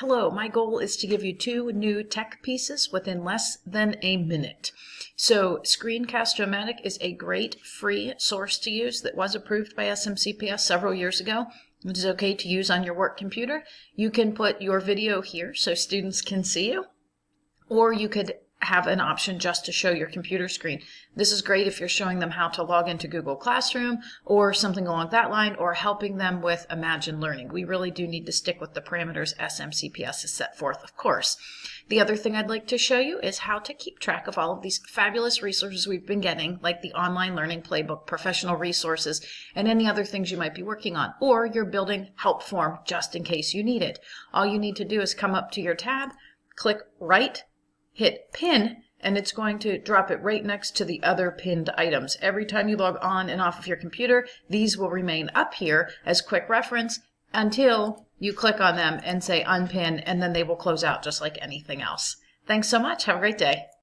Hello, my goal is to give you 2 new tech pieces within less than a minute. So Screencast is a great free source to use that was approved by SMCPS several years ago. It is okay to use on your work computer. You can put your video here so students can see you, or you could have an option just to show your computer screen. This is great if you're showing them how to log into Google Classroom or something along that line, or helping them with Imagine Learning. We really do need to stick with the parameters SMCPS has set forth, of course. The other thing I'd like to show you is how to keep track of all of these fabulous resources we've been getting, like the online learning playbook, professional resources, and any other things you might be working on, or you're building help form just in case you need it. All you need to do is come up to your tab, click Write, hit Pin, and it's going to drop it right next to the other pinned items. Every time you log on and off of your computer, these will remain up here as quick reference until you click on them and say unpin, and then they will close out just like anything else. Thanks so much. Have a great day.